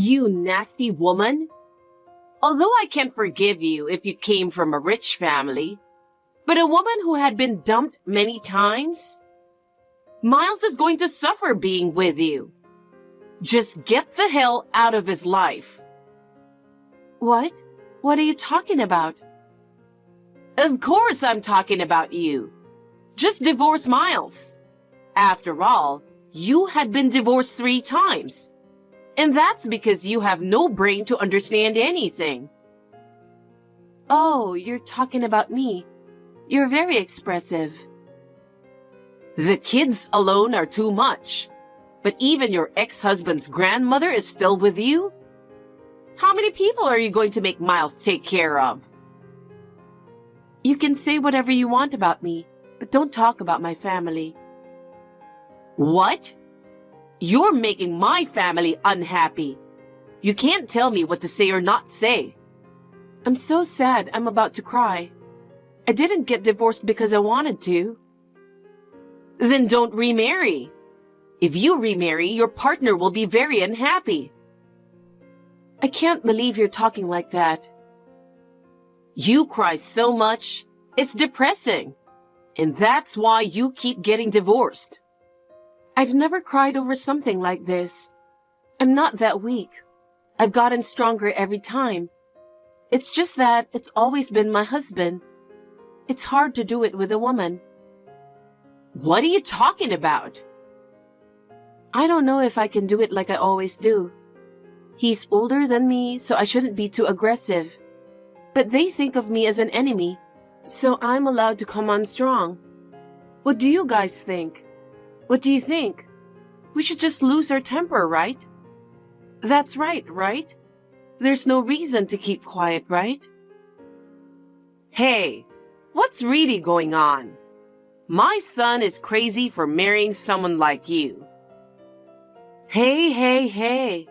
You nasty woman. Although I can forgive you if you came from a rich family, but a woman who had been dumped many times? Miles is going to suffer being with you. Just get the hell out of his life. What? What are you talking about? Of course I'm talking about you. Just divorce Miles. After all, you had been divorced 3 times. And that's because you have no brain to understand anything. Oh, you're talking about me. You're very expressive. The kids alone are too much. But even your ex-husband's grandmother is still with you? How many people are you going to make Miles take care of? You can say whatever you want about me, but don't talk about my family. What? You're making my family unhappy. You can't tell me what to say or not say. I'm so sad I'm about to cry. I didn't get divorced because I wanted to. Then don't remarry. If you remarry, your partner will be very unhappy. I can't believe you're talking like that. You cry so much, it's depressing. And that's why you keep getting divorced. I've never cried over something like this. I'm not that weak. I've gotten stronger every time. It's just that it's always been my husband. It's hard to do it with a woman. What are you talking about? I don't know if I can do it like I always do. He's older than me, so I shouldn't be too aggressive. But they think of me as an enemy, so I'm allowed to come on strong. What do you guys think? What do you think? We should just lose our temper, right? That's right, right? There's no reason to keep quiet, right? Hey, what's really going on? My son is crazy for marrying someone like you. Hey,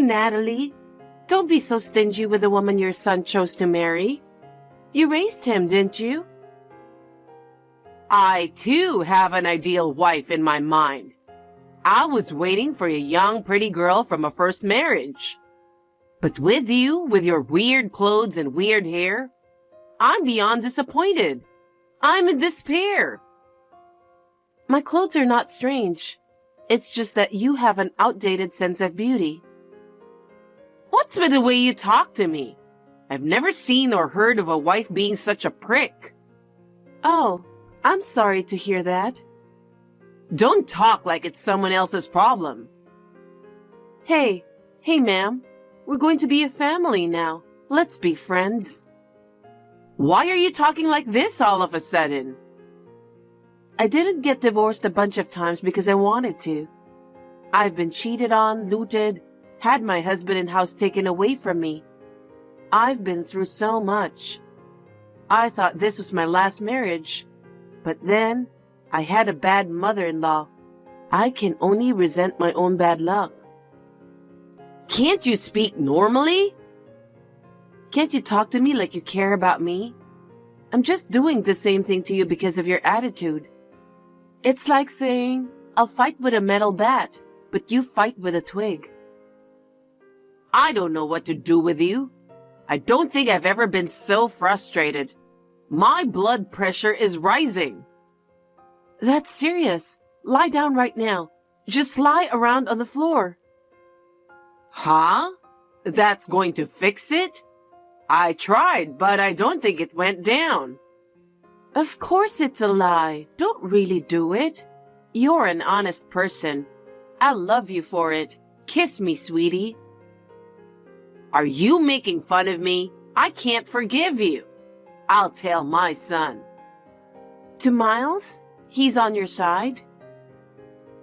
Natalie. Don't be so stingy with the woman your son chose to marry. You raised him, didn't you? I, too, have an ideal wife in my mind. I was waiting for a young, pretty girl from a first marriage. But with you, with your weird clothes and weird hair, I'm beyond disappointed. I'm in despair. My clothes are not strange. It's just that you have an outdated sense of beauty. What's with the way you talk to me? I've never seen or heard of a wife being such a prick. Oh, I'm sorry to hear that. Don't talk like it's someone else's problem. Hey, ma'am. We're going to be a family now. Let's be friends. Why are you talking like this all of a sudden? I didn't get divorced a bunch of times because I wanted to. I've been cheated on, looted, had my husband and house taken away from me. I've been through so much. I thought this was my last marriage. But then, I had a bad mother-in-law. I can only resent my own bad luck. Can't you speak normally? Can't you talk to me like you care about me? I'm just doing the same thing to you because of your attitude. It's like saying, I'll fight with a metal bat, but you fight with a twig. I don't know what to do with you. I don't think I've ever been so frustrated. My blood pressure is rising. That's serious. Lie down right now. Just lie around on the floor. Huh? That's going to fix it? I tried, but I don't think it went down. Of course it's a lie. Don't really do it. You're an honest person. I love you for it. Kiss me, sweetie. Are you making fun of me? I can't forgive you. I'll tell my son. To Miles? He's on your side?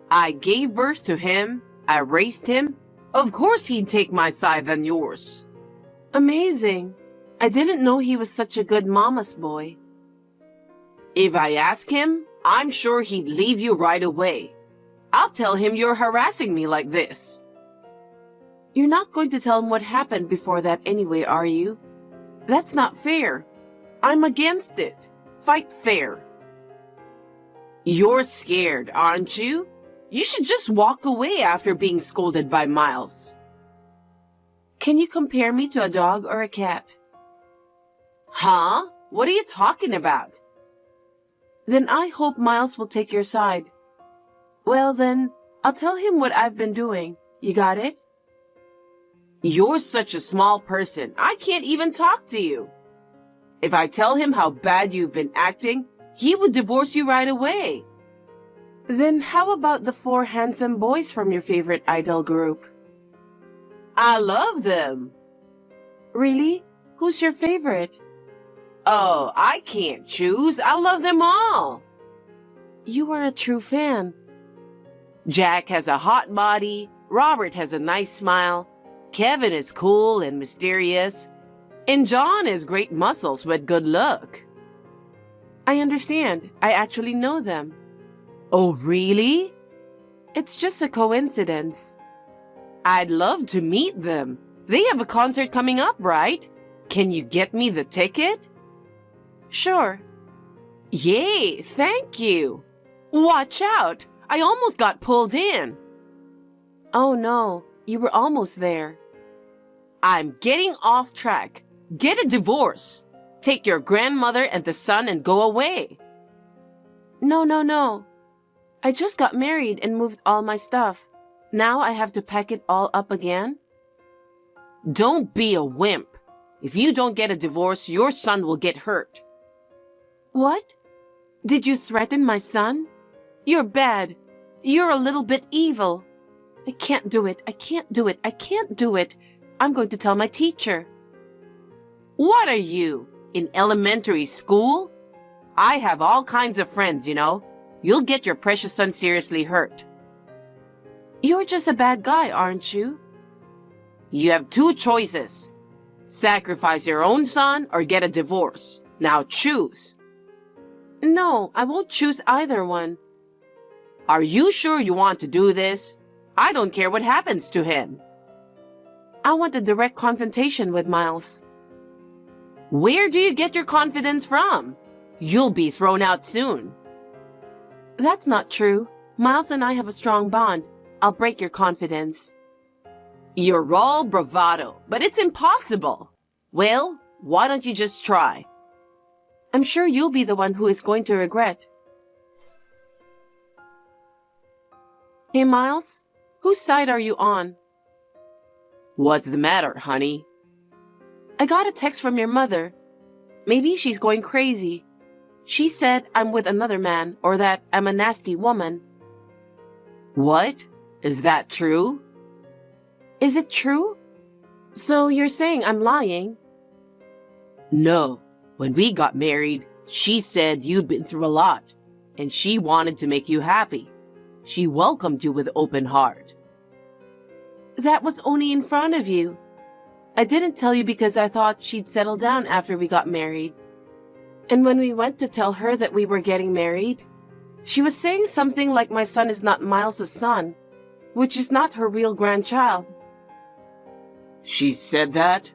I gave birth to him. I raised him. Of course he'd take my side than yours. Amazing. I didn't know he was such a good mama's boy. If I ask him, I'm sure he'd leave you right away. I'll tell him you're harassing me like this. You're not going to tell him what happened before that anyway, are you? That's not fair. I'm against it. Fight fair. You're scared, aren't you? You should just walk away after being scolded by Miles. Can you compare me to a dog or a cat? Huh? What are you talking about? Then I hope Miles will take your side. Well then, I'll tell him what I've been doing. You got it? You're such a small person, I can't even talk to you. If I tell him how bad you've been acting, he would divorce you right away. Then how about the 4 handsome boys from your favorite idol group? I love them. Really? Who's your favorite? Oh, I can't choose. I love them all. You are a true fan. Jack has a hot body, Robert has a nice smile, Kevin is cool and mysterious, and John has great muscles with good look. I understand. I actually know them. Oh, really? It's just a coincidence. I'd love to meet them. They have a concert coming up, right? Can you get me the ticket? Sure. Yay, thank you. Watch out. I almost got pulled in. Oh no, you were almost there. I'm getting off track. Get a divorce. Take your grandmother and the son and go away. No. I just got married and moved all my stuff. Now I have to pack it all up again? Don't be a wimp. If you don't get a divorce, your son will get hurt. What? Did you threaten my son? You're bad. You're a little bit evil. I can't do it. I'm going to tell my teacher. What are you, in elementary school? I have all kinds of friends, you know. You'll get your precious son seriously hurt. You're just a bad guy, aren't you? You have 2 choices. Sacrifice your own son or get a divorce. Now choose. No, I won't choose either one. Are you sure you want to do this? I don't care what happens to him. I want a direct confrontation with Miles. Where do you get your confidence from? You'll be thrown out soon. That's not true. Miles and I have a strong bond. I'll break your confidence. You're all bravado, but it's impossible. Well, why don't you just try? I'm sure you'll be the one who is going to regret. Hey, Miles, whose side are you on? What's the matter, honey? I got a text from your mother. Maybe she's going crazy. She said I'm with another man or that I'm a nasty woman. What? Is that true? Is it true? So you're saying I'm lying? No. When we got married, she said you'd been through a lot, and she wanted to make you happy. She welcomed you with open heart. That was only in front of you. I didn't tell you because I thought she'd settle down after we got married. And when we went to tell her that we were getting married, she was saying something like my son is not Miles' son, which is not her real grandchild. She said that?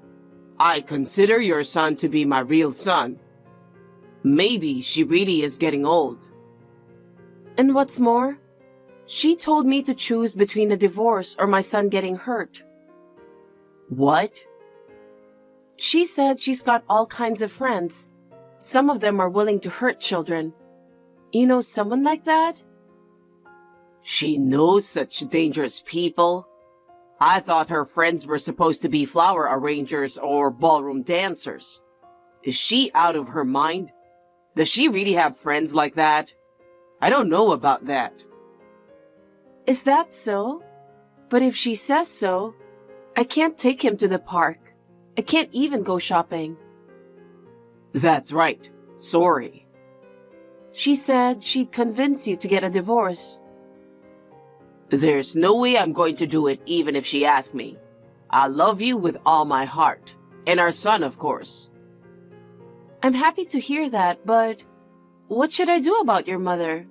I consider your son to be my real son. Maybe she really is getting old. And what's more, she told me to choose between a divorce or my son getting hurt. What? She said she's got all kinds of friends. Some of them are willing to hurt children. You know someone like that? She knows such dangerous people. I thought her friends were supposed to be flower arrangers or ballroom dancers. Is she out of her mind? Does she really have friends like that? I don't know about that. Is that so? But if she says so, I can't take him to the park. I can't even go shopping. That's right. Sorry. She said she'd convince you to get a divorce. There's no way I'm going to do it even if she asked me. I love you with all my heart. And our son, of course. I'm happy to hear that, but what should I do about your mother?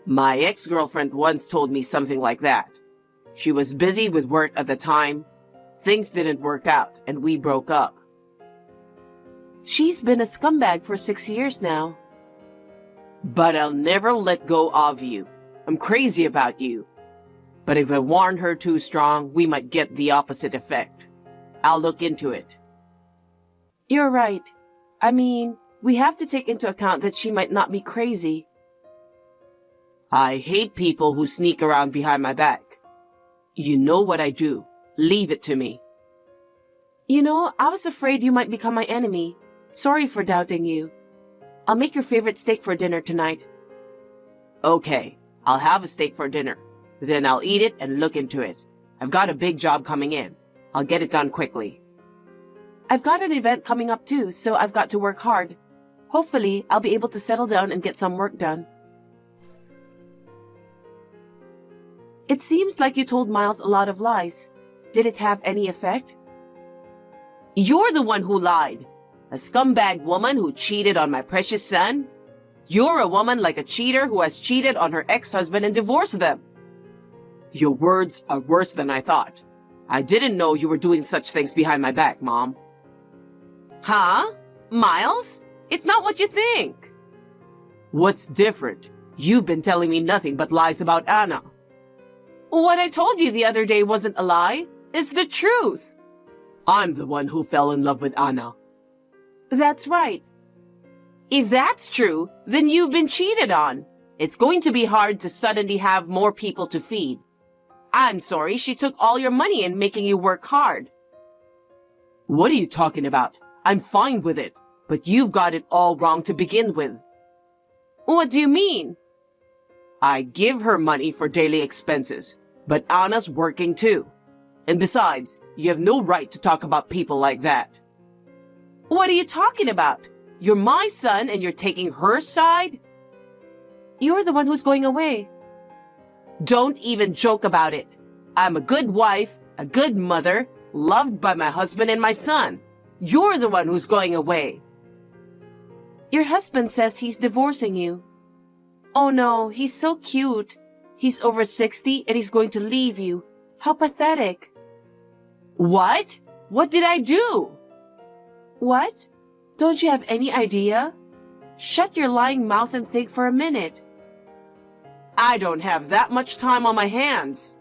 My ex-girlfriend once told me something like that. She was busy with work at the time. Things didn't work out, and we broke up. She's been a scumbag for 6 years now. But I'll never let go of you. I'm crazy about you. But if I warn her too strong, we might get the opposite effect. I'll look into it. You're right. I mean, we have to take into account that she might not be crazy. I hate people who sneak around behind my back. You know what I do. Leave it to me. You know, I was afraid you might become my enemy. Sorry for doubting you. I'll make your favorite steak for dinner tonight. Okay, I'll have a steak for dinner. Then I'll eat it and look into it. I've got a big job coming in. I'll get it done quickly. I've got an event coming up too, so I've got to work hard. Hopefully, I'll be able to settle down and get some work done. It seems like you told Miles a lot of lies. Did it have any effect? You're the one who lied. A scumbag woman who cheated on my precious son. You're a woman like a cheater who has cheated on her ex-husband and divorced them. Your words are worse than I thought. I didn't know you were doing such things behind my back, Mom. Huh? Miles? It's not what you think. What's different? You've been telling me nothing but lies about Anna. What I told you the other day wasn't a lie. It's the truth. I'm the one who fell in love with Anna. That's right. If that's true, then you've been cheated on. It's going to be hard to suddenly have more people to feed. I'm sorry she took all your money in making you work hard. What are you talking about? I'm fine with it, but you've got it all wrong to begin with. What do you mean? I give her money for daily expenses, but Anna's working too. And besides, you have no right to talk about people like that. What are you talking about? You're my son and you're taking her side? You're the one who's going away. Don't even joke about it. I'm a good wife, a good mother, loved by my husband and my son. You're the one who's going away. Your husband says he's divorcing you. Oh no, he's so cute. He's over 60 and he's going to leave you. How pathetic. What? What did I do? What? Don't you have any idea? Shut your lying mouth and think for a minute. I don't have that much time on my hands.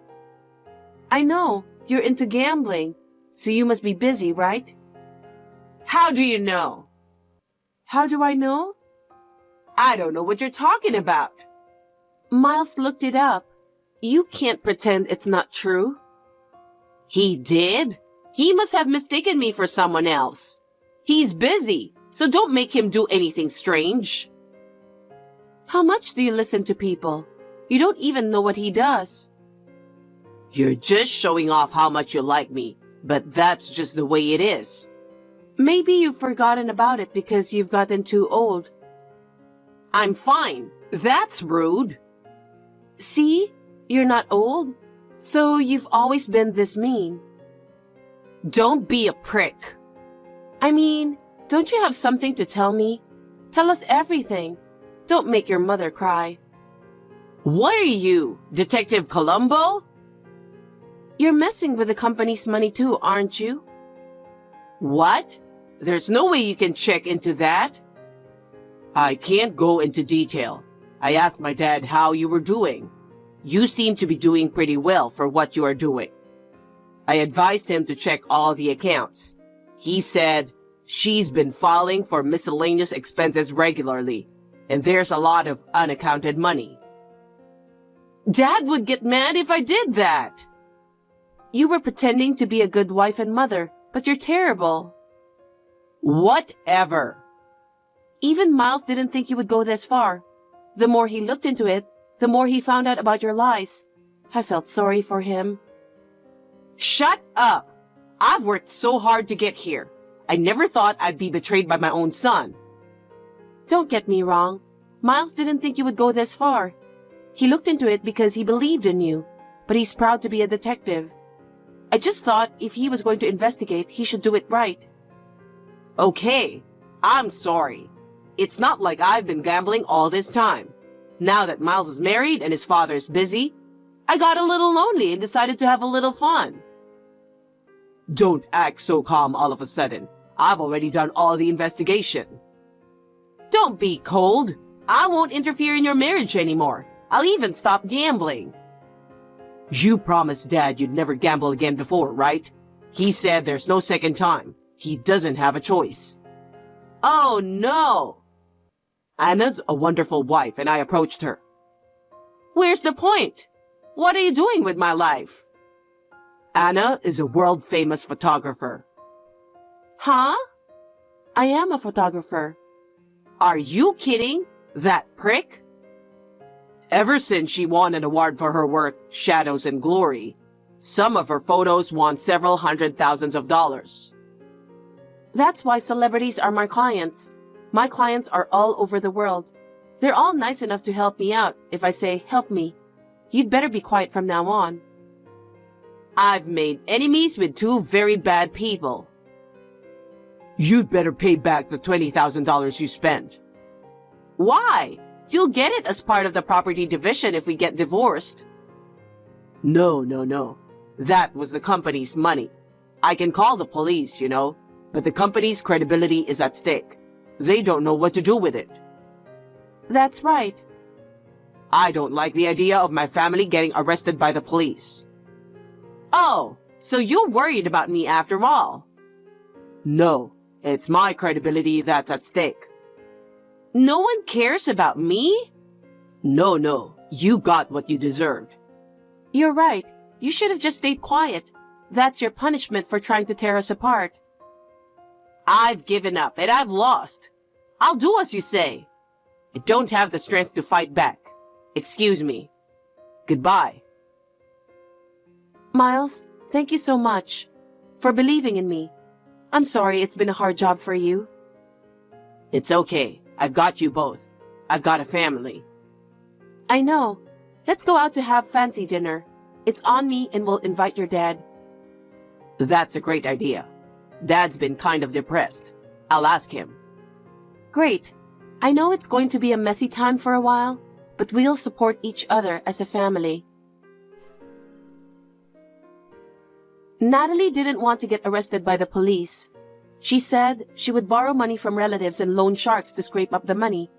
I know, you're into gambling, so you must be busy, right? How do you know? How do I know? I don't know what you're talking about. Miles looked it up. You can't pretend it's not true. He did? He must have mistaken me for someone else. He's busy, so don't make him do anything strange. How much do you listen to people? You don't even know what he does. You're just showing off how much you like me, but that's just the way it is. Maybe you've forgotten about it because you've gotten too old. I'm fine. That's rude. See? You're not old, so you've always been this mean. Don't be a prick. I mean, don't you have something to tell me? Tell us everything. Don't make your mother cry. What are you, Detective Columbo? You're messing with the company's money too, aren't you? What? There's no way you can check into that. I can't go into detail. I asked my dad how you were doing. You seem to be doing pretty well for what you are doing. I advised him to check all the accounts. He said, she's been filing for miscellaneous expenses regularly, and there's a lot of unaccounted money. Dad would get mad if I did that. You were pretending to be a good wife and mother, but you're terrible. Whatever. Even Miles didn't think you would go this far. The more he looked into it, the more he found out about your lies. I felt sorry for him. Shut up! I've worked so hard to get here. I never thought I'd be betrayed by my own son. Don't get me wrong. Miles didn't think you would go this far. He looked into it because he believed in you, but he's proud to be a detective. I just thought if he was going to investigate, he should do it right. Okay, I'm sorry. It's not like I've been gambling all this time. Now that Miles is married and his father is busy, I got a little lonely and decided to have a little fun. Don't act so calm all of a sudden. I've already done all the investigation. Don't be cold. I won't interfere in your marriage anymore. I'll even stop gambling. You promised Dad you'd never gamble again before, right? He said there's no second time. He doesn't have a choice. Oh, no. Anna's a wonderful wife, and I approached her. Where's the point? What are you doing with my life? Anna is a world-famous photographer. Huh? I am a photographer. Are you kidding? That prick? Ever since she won an award for her work, Shadows and Glory, some of her photos won several $100,000s. That's why celebrities are my clients. My clients are all over the world. They're all nice enough to help me out if I say, help me. You'd better be quiet from now on. I've made enemies with two very bad people. You'd better pay back the $20,000 you spent. Why? You'll get it as part of the property division if we get divorced. No. That was the company's money. I can call the police, but the company's credibility is at stake. They don't know what to do with it. That's right. I don't like the idea of my family getting arrested by the police. Oh, so you're worried about me after all? No, it's my credibility that's at stake. No one cares about me? No, you got what you deserved. You're right. You should have just stayed quiet. That's your punishment for trying to tear us apart. I've given up and I've lost. I'll do as you say. I don't have the strength to fight back. Excuse me. Goodbye. Miles, thank you so much for believing in me. I'm sorry it's been a hard job for you. It's okay. I've got you both. I've got a family. I know. Let's go out to have fancy dinner. It's on me and we'll invite your dad. That's a great idea. Dad's been kind of depressed. I'll ask him. Great. I know it's going to be a messy time for a while, but we'll support each other as a family. Natalie didn't want to get arrested by the police. She said she would borrow money from relatives and loan sharks to scrape up the money.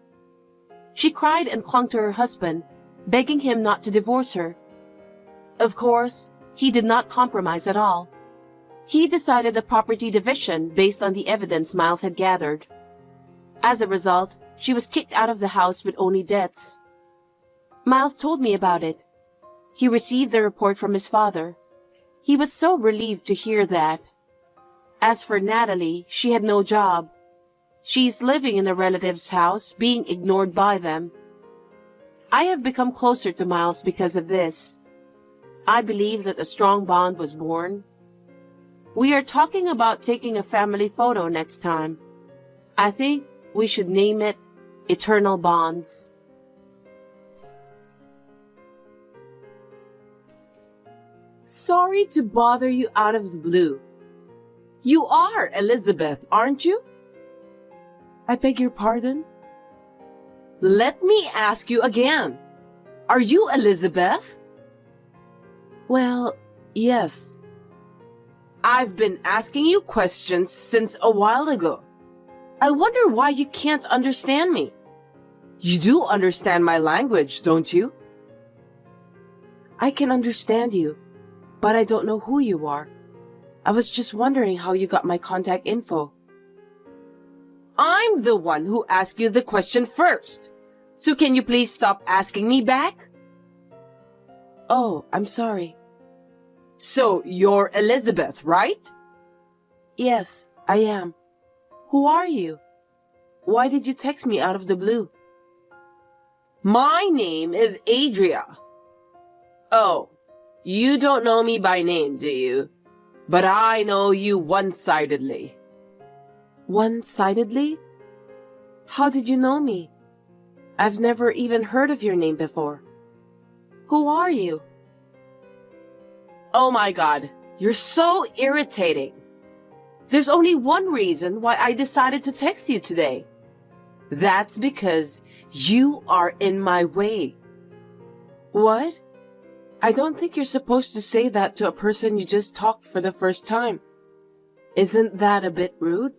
She cried and clung to her husband, begging him not to divorce her. Of course, he did not compromise at all. He decided a property division based on the evidence Miles had gathered. As a result, she was kicked out of the house with only debts. Miles told me about it. He received the report from his father. He was so relieved to hear that. As for Natalie, she had no job. She's living in a relative's house, being ignored by them. I have become closer to Miles because of this. I believe that a strong bond was born. We are talking about taking a family photo next time. I think we should name it Eternal Bonds. Sorry to bother you out of the blue. You are Elizabeth, aren't you? I beg your pardon? Let me ask you again. Are you Elizabeth? Well, yes. I've been asking you questions since a while ago. I wonder why you can't understand me. You do understand my language, don't you? I can understand you, but I don't know who you are. I was just wondering how you got my contact info. I'm the one who asked you the question first. So can you please stop asking me back? Oh, I'm sorry. So you're Elizabeth, right? Yes, I am. Who are you? Why did you text me out of the blue? My name is Adria. Oh, you don't know me by name, do you? But I know you one-sidedly. One-sidedly? How did you know me? I've never even heard of your name before. Who are you? Oh my God, you're so irritating. There's only one reason why I decided to text you today. That's because you are in my way. What? I don't think you're supposed to say that to a person you just talked for the first time. Isn't that a bit rude?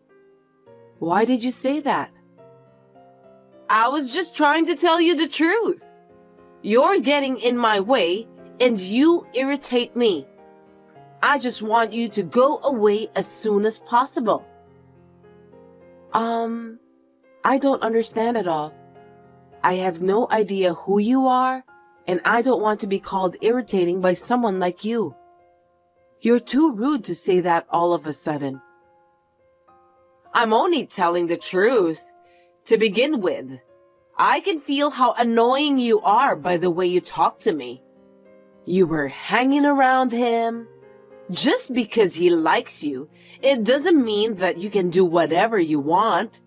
Why did you say that? I was just trying to tell you the truth. You're getting in my way, and you irritate me. I just want you to go away as soon as possible. I don't understand at all. I have no idea who you are, and I don't want to be called irritating by someone like you. You're too rude to say that all of a sudden. I'm only telling the truth. To begin with, I can feel how annoying you are by the way you talk to me. You were hanging around him. Just because he likes you, it doesn't mean that you can do whatever you want.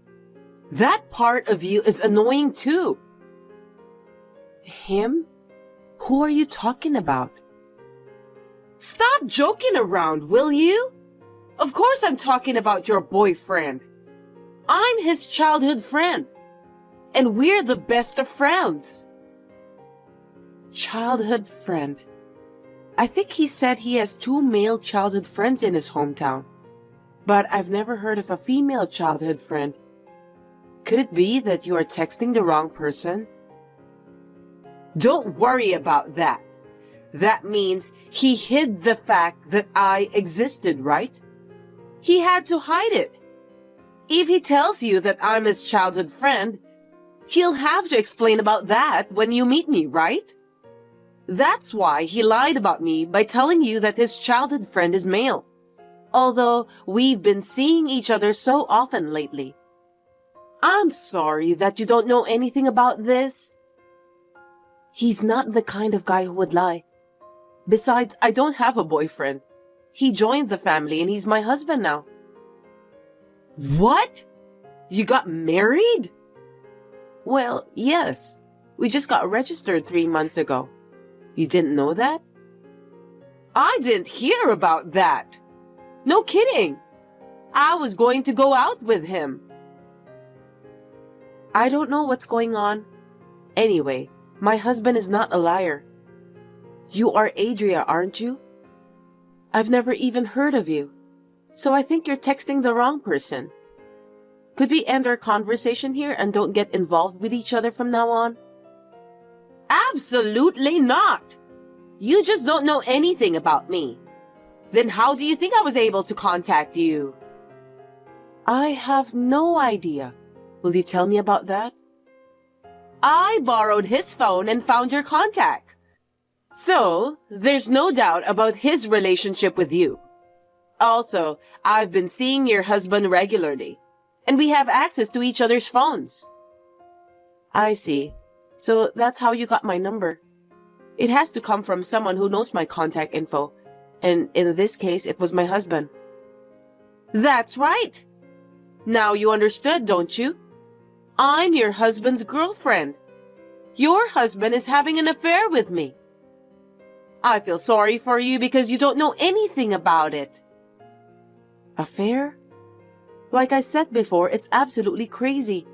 That part of you is annoying too. Him? Who are you talking about? Stop joking around, will you? Of course I'm talking about your boyfriend. I'm his childhood friend. And we're the best of friends. Childhood friend. I think he said he has 2 male childhood friends in his hometown. But I've never heard of a female childhood friend. Could it be that you are texting the wrong person? Don't worry about that. That means he hid the fact that I existed, right? He had to hide it. If he tells you that I'm his childhood friend, he'll have to explain about that when you meet me, right? That's why he lied about me by telling you that his childhood friend is male. Although we've been seeing each other so often lately. I'm sorry that you don't know anything about this. He's not the kind of guy who would lie. Besides, I don't have a boyfriend. He joined the family and he's my husband now. What? You got married? Well, yes. We just got registered 3 months ago. You didn't know that? I didn't hear about that. No kidding. I was going to go out with him. I don't know what's going on. Anyway, my husband is not a liar. You are Adria, aren't you? I've never even heard of you. So I think you're texting the wrong person. Could we end our conversation here and don't get involved with each other from now on? Absolutely not. You just don't know anything about me. Then how do you think I was able to contact you? I have no idea. Will you tell me about that? I borrowed his phone and found your contact. So, there's no doubt about his relationship with you. Also, I've been seeing your husband regularly, and we have access to each other's phones. I see. So that's how you got my number. It has to come from someone who knows my contact info, and in this case, it was my husband. That's right. Now you understood, don't you? I'm your husband's girlfriend. Your husband is having an affair with me. I feel sorry for you because you don't know anything about it. Affair? Like I said before, it's absolutely crazy.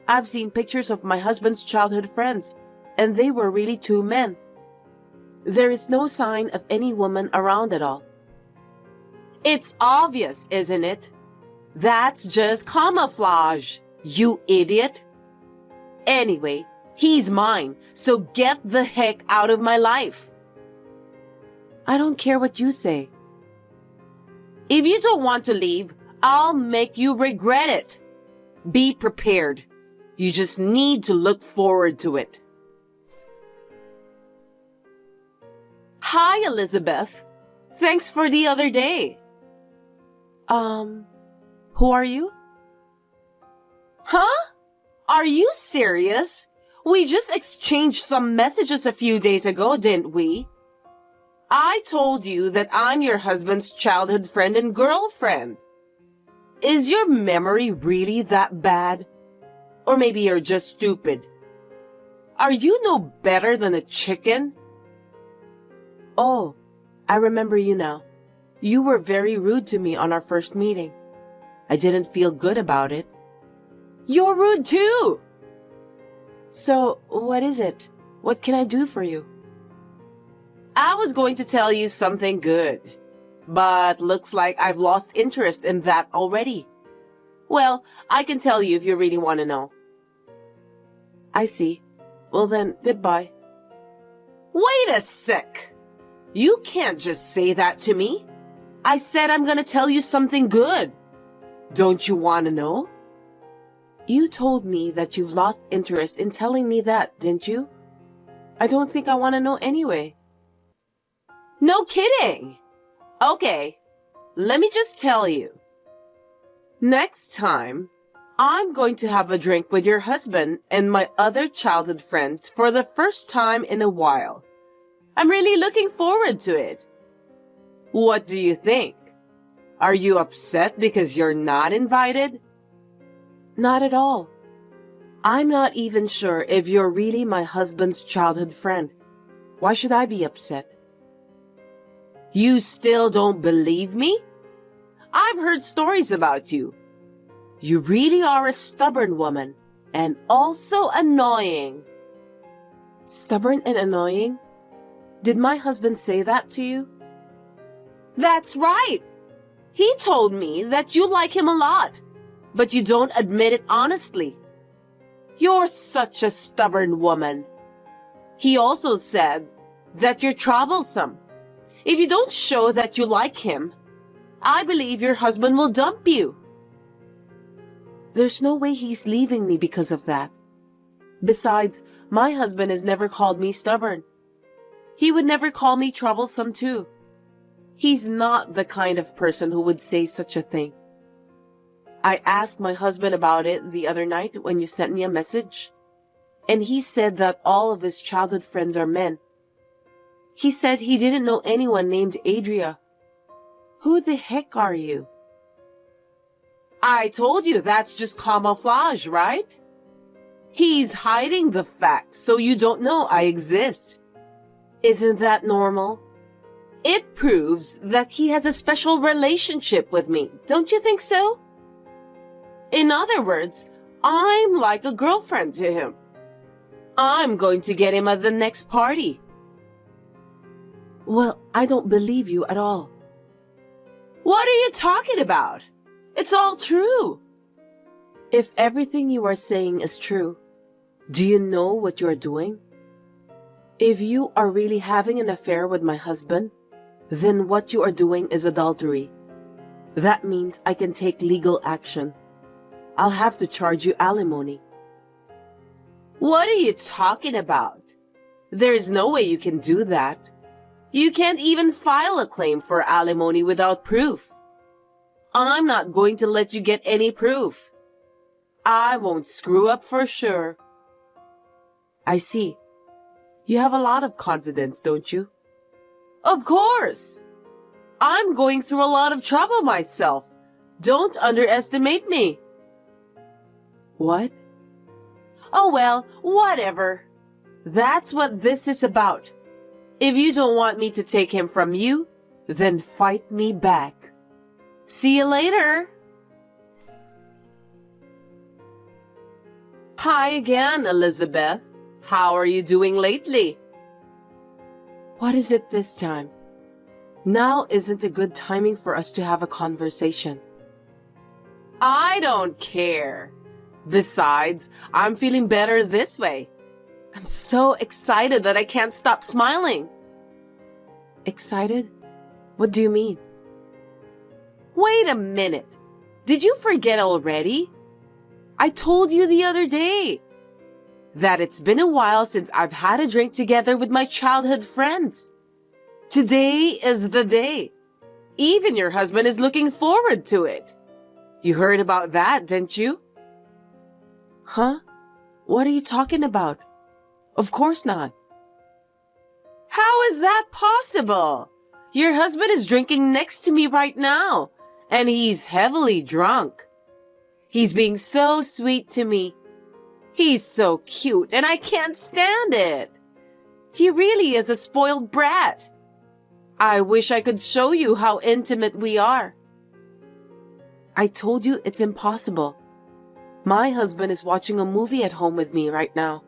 I've seen pictures of my husband's childhood friends, and they were really 2 men. There is no sign of any woman around at all. It's obvious, isn't it? That's just camouflage, you idiot. Anyway, he's mine, so get the heck out of my life. I don't care what you say. If you don't want to leave, I'll make you regret it. Be prepared. You just need to look forward to it. Hi, Elizabeth. Thanks for the other day. Who are you? Huh? Are you serious? We just exchanged some messages a few days ago, didn't we? I told you that I'm your husband's childhood friend and girlfriend. Is your memory really that bad? Or maybe you're just stupid. Are you no better than a chicken? Oh, I remember you now. You were very rude to me on our first meeting. I didn't feel good about it. You're rude too! So, what is it? What can I do for you? I was going to tell you something good, but looks like I've lost interest in that already. Well, I can tell you if you really want to know. I see. Well then, goodbye. Wait a sec. You can't just say that to me. I said I'm gonna tell you something good. Don't you want to know? You told me that you've lost interest in telling me that, didn't you? I don't think I want to know anyway. No kidding. Okay, let me just tell you. Next time, I'm going to have a drink with your husband and my other childhood friends for the first time in a while. I'm really looking forward to it. What do you think? Are you upset because you're not invited? Not at all. I'm not even sure if you're really my husband's childhood friend. Why should I be upset? You still don't believe me? I've heard stories about you. You really are a stubborn woman, and also annoying. Stubborn and annoying? Did my husband say that to you? That's right. He told me that you like him a lot, but you don't admit it honestly. You're such a stubborn woman. He also said that you're troublesome. If you don't show that you like him, I believe your husband will dump you. There's no way he's leaving me because of that. Besides, my husband has never called me stubborn. He would never call me troublesome too. He's not the kind of person who would say such a thing. I asked my husband about it the other night when you sent me a message, and he said that all of his childhood friends are men. He said he didn't know anyone named Adria. Who the heck are you? I told you that's just camouflage, right? He's hiding the fact so you don't know I exist. Isn't that normal? It proves that he has a special relationship with me, don't you think so? In other words, I'm like a girlfriend to him. I'm going to get him at the next party. Well, I don't believe you at all. What are you talking about? It's all true. If everything you are saying is true, do you know what you are doing? If you are really having an affair with my husband, then what you are doing is adultery. That means I can take legal action. I'll have to charge you alimony. What are you talking about? There is no way you can do that. You can't even file a claim for alimony without proof. I'm not going to let you get any proof. I won't screw up for sure. I see. You have a lot of confidence, don't you? Of course. I'm going through a lot of trouble myself. Don't underestimate me. What? Oh well, whatever. That's what this is about. If you don't want me to take him from you, then fight me back. See you later. Hi again, Elizabeth. How are you doing lately? What is it this time? Now isn't a good timing for us to have a conversation. I don't care. Besides, I'm feeling better this way. I'm so excited that I can't stop smiling. Excited? What do you mean? Wait a minute. Did you forget already? I told you the other day that it's been a while since I've had a drink together with my childhood friends. Today is the day. Even your husband is looking forward to it. You heard about that, didn't you? Huh? What are you talking about? Of course not. How is that possible? Your husband is drinking next to me right now, and he's heavily drunk. He's being so sweet to me. He's so cute, and I can't stand it. He really is a spoiled brat. I wish I could show you how intimate we are. I told you it's impossible. My husband is watching a movie at home with me right now.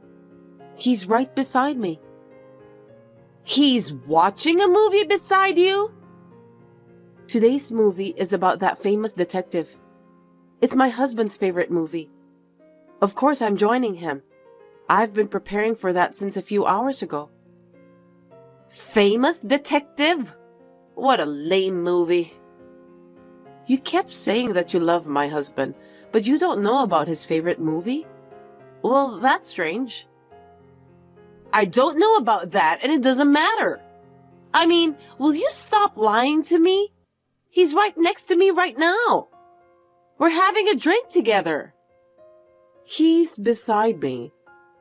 He's right beside me. He's watching a movie beside you? Today's movie is about that famous detective. It's my husband's favorite movie. Of course I'm joining him. I've been preparing for that since a few hours ago. Famous detective? What a lame movie. You kept saying that you love my husband, but you don't know about his favorite movie? Well, that's strange. I don't know about that, and it doesn't matter. I mean, will you stop lying to me? He's right next to me right now. We're having a drink together. He's beside me.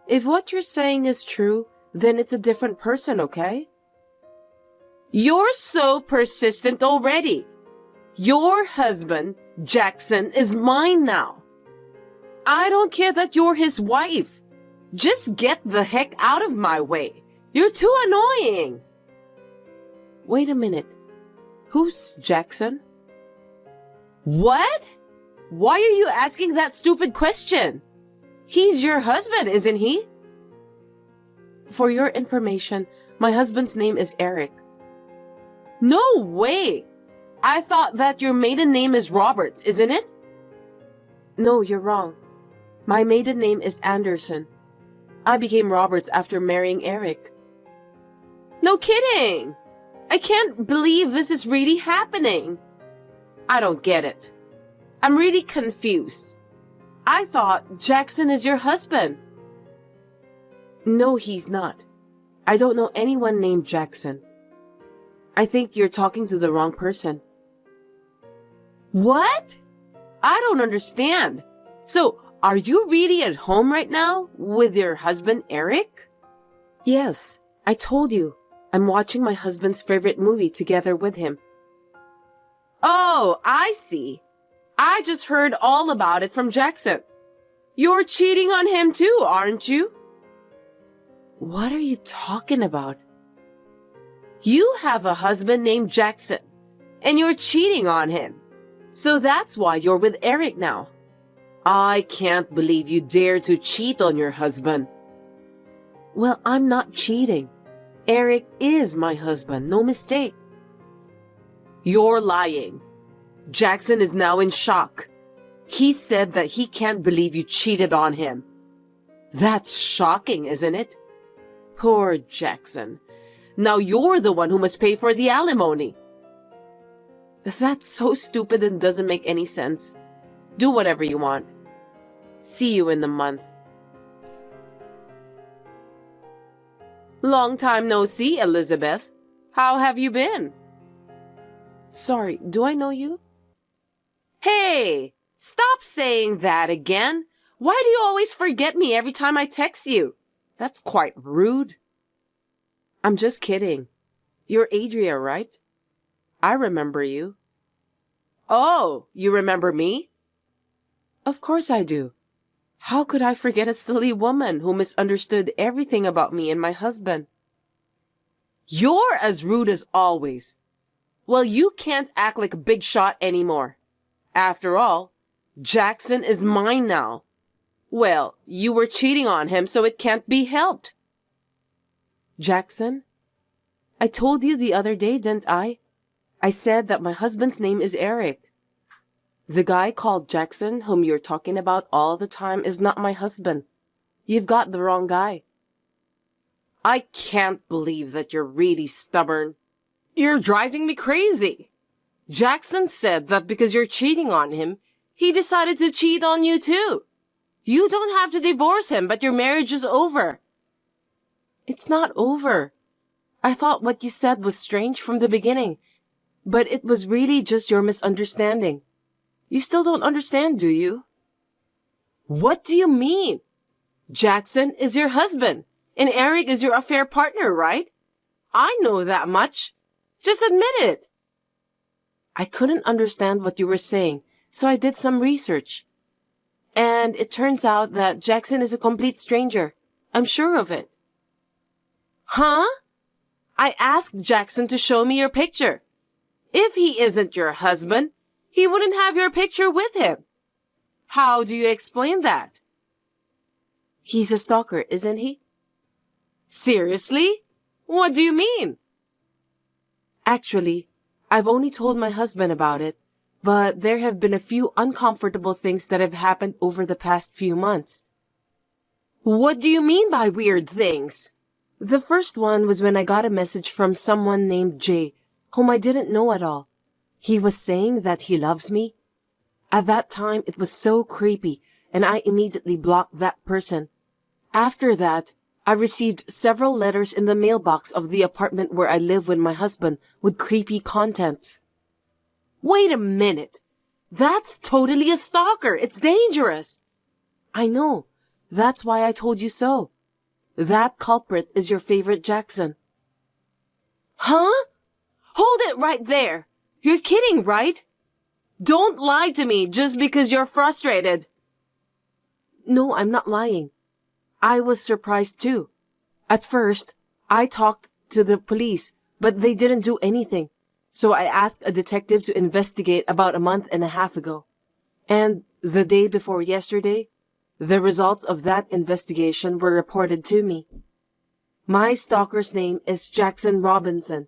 If what you're saying is true, then it's a different person, okay? You're so persistent already. Your husband, Jackson, is mine now. I don't care that you're his wife. Just get the heck out of my way. You're too annoying. Wait a minute. Who's Jackson? What? Why are you asking that stupid question? He's your husband, isn't he? For your information, my husband's name is Eric. No way! I thought that your maiden name is Roberts, isn't it? No, you're wrong. My maiden name is Anderson. I became Roberts after marrying Eric. No kidding! I can't believe this is really happening. I don't get it. I'm really confused. I thought Jackson is your husband. No, he's not. I don't know anyone named Jackson. I think you're talking to the wrong person. What? I don't understand. So, are you really at home right now with your husband, Eric? Yes, I told you. I'm watching my husband's favorite movie together with him. Oh, I see. I just heard all about it from Jackson. You're cheating on him too, aren't you? What are you talking about? You have a husband named Jackson, and you're cheating on him. So that's why you're with Eric now. I can't believe you dare to cheat on your husband. Well, I'm not cheating. Eric is my husband, no mistake. You're lying. Jackson is now in shock. He said that he can't believe you cheated on him. That's shocking, isn't it? Poor Jackson. Now you're the one who must pay for the alimony. That's so stupid and doesn't make any sense. Do whatever you want. See you in the month. Long time no see, Elizabeth. How have you been? Sorry, do I know you? Hey, stop saying that again. Why do you always forget me every time I text you? That's quite rude. I'm just kidding. You're Adria, right? I remember you. Oh, you remember me? Of course I do. How could I forget a silly woman who misunderstood everything about me and my husband? You're as rude as always. Well, you can't act like a big shot anymore. After all, Jackson is mine now. Well, you were cheating on him, so it can't be helped. Jackson? I told you the other day, didn't I? I said that my husband's name is Eric. The guy called Jackson, whom you're talking about all the time, is not my husband. You've got the wrong guy. I can't believe that you're really stubborn. You're driving me crazy. Jackson said that because you're cheating on him, he decided to cheat on you too. You don't have to divorce him, but your marriage is over. It's not over. I thought what you said was strange from the beginning, but it was really just your misunderstanding. You still don't understand, do you? What do you mean? Jackson is your husband, and Eric is your affair partner, right? I know that much. Just admit it. I couldn't understand what you were saying, so I did some research. And it turns out that Jackson is a complete stranger. I'm sure of it. Huh? I asked Jackson to show me your picture. If he isn't your husband, he wouldn't have your picture with him. How do you explain that? He's a stalker, isn't he? Seriously? What do you mean? Actually, I've only told my husband about it, but there have been a few uncomfortable things that have happened over the past few months. What do you mean by weird things? The first one was when I got a message from someone named Jay, whom I didn't know at all. He was saying that he loves me. At that time, it was so creepy, and I immediately blocked that person. After that, I received several letters in the mailbox of the apartment where I live with my husband with creepy contents. Wait a minute. That's totally a stalker. It's dangerous. I know. That's why I told you so. That culprit is your favorite Jackson. Huh? Hold it right there. You're kidding, right? Don't lie to me just because you're frustrated. No, I'm not lying. I was surprised too. At first, I talked to the police, but they didn't do anything. So I asked a detective to investigate about a month and a half ago. And the day before yesterday, the results of that investigation were reported to me. My stalker's name is Jackson Robinson.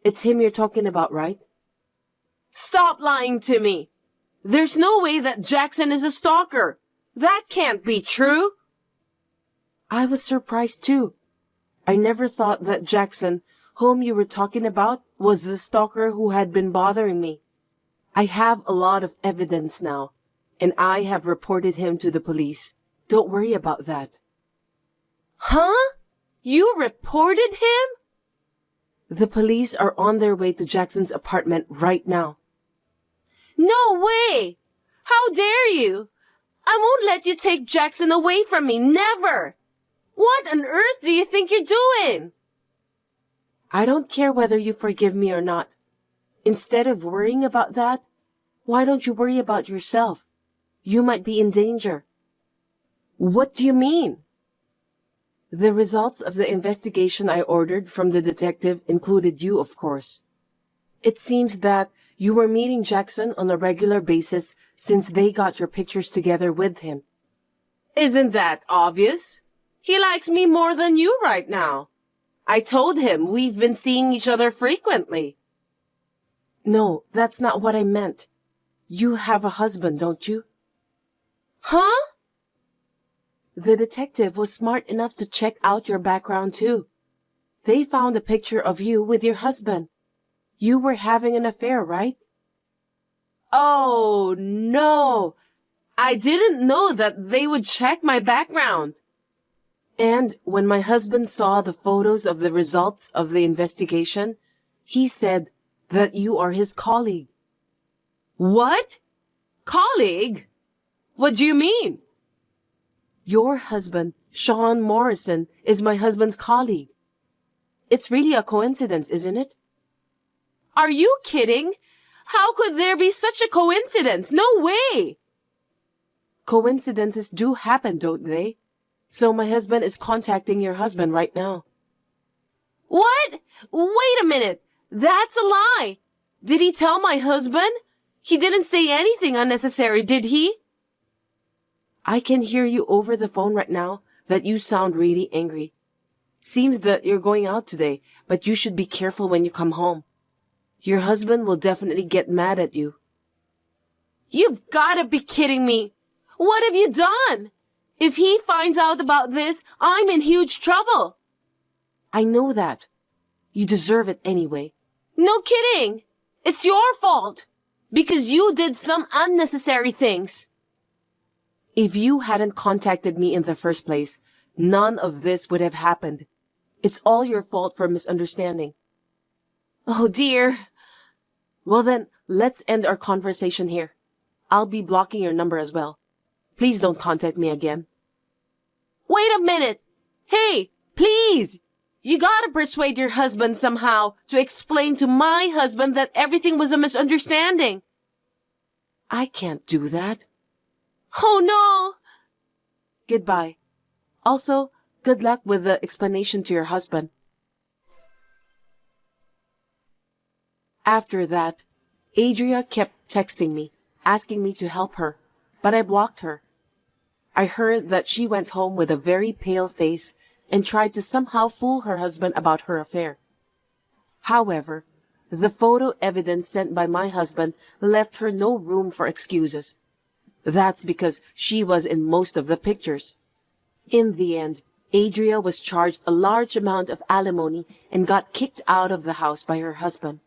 It's him you're talking about, right? Stop lying to me! There's no way that Jackson is a stalker! That can't be true! I was surprised too. I never thought that Jackson, whom you were talking about, was the stalker who had been bothering me. I have a lot of evidence now, and I have reported him to the police. Don't worry about that. Huh? You reported him? The police are on their way to Jackson's apartment right now. No way! How dare you! I won't let you take Jackson away from me, never! What on earth do you think you're doing? I don't care whether you forgive me or not. Instead of worrying about that, why don't you worry about yourself? You might be in danger. What do you mean? The results of the investigation I ordered from the detective included you, of course. It seems that you were meeting Jackson on a regular basis since they got your pictures together with him. Isn't that obvious? He likes me more than you right now. I told him we've been seeing each other frequently. No, that's not what I meant. You have a husband, don't you? Huh? The detective was smart enough to check out your background too. They found a picture of you with your husband. You were having an affair, right? Oh, no. I didn't know that they would check my background. And when my husband saw the photos of the results of the investigation, he said that you are his colleague. What? Colleague? What do you mean? Your husband, Sean Morrison, is my husband's colleague. It's really a coincidence, isn't it? Are you kidding? How could there be such a coincidence? No way! Coincidences do happen, don't they? So my husband is contacting your husband right now. What? Wait a minute. That's a lie. Did he tell my husband? He didn't say anything unnecessary, did he? I can hear you over the phone right now that you sound really angry. Seems that you're going out today, but you should be careful when you come home. Your husband will definitely get mad at you. You've gotta be kidding me. What have you done? If he finds out about this, I'm in huge trouble. I know that. You deserve it anyway. No kidding. It's your fault. Because you did some unnecessary things. If you hadn't contacted me in the first place, none of this would have happened. It's all your fault for misunderstanding. Oh dear. Well then, let's end our conversation here. I'll be blocking your number as well. Please don't contact me again. Wait a minute! Hey, please! You gotta persuade your husband somehow to explain to my husband that everything was a misunderstanding. I can't do that. Oh no! Goodbye. Also, good luck with the explanation to your husband. After that, Adria kept texting me, asking me to help her, but I blocked her. I heard that she went home with a very pale face and tried to somehow fool her husband about her affair. However, the photo evidence sent by my husband left her no room for excuses. That's because she was in most of the pictures. In the end, Adria was charged a large amount of alimony and got kicked out of the house by her husband.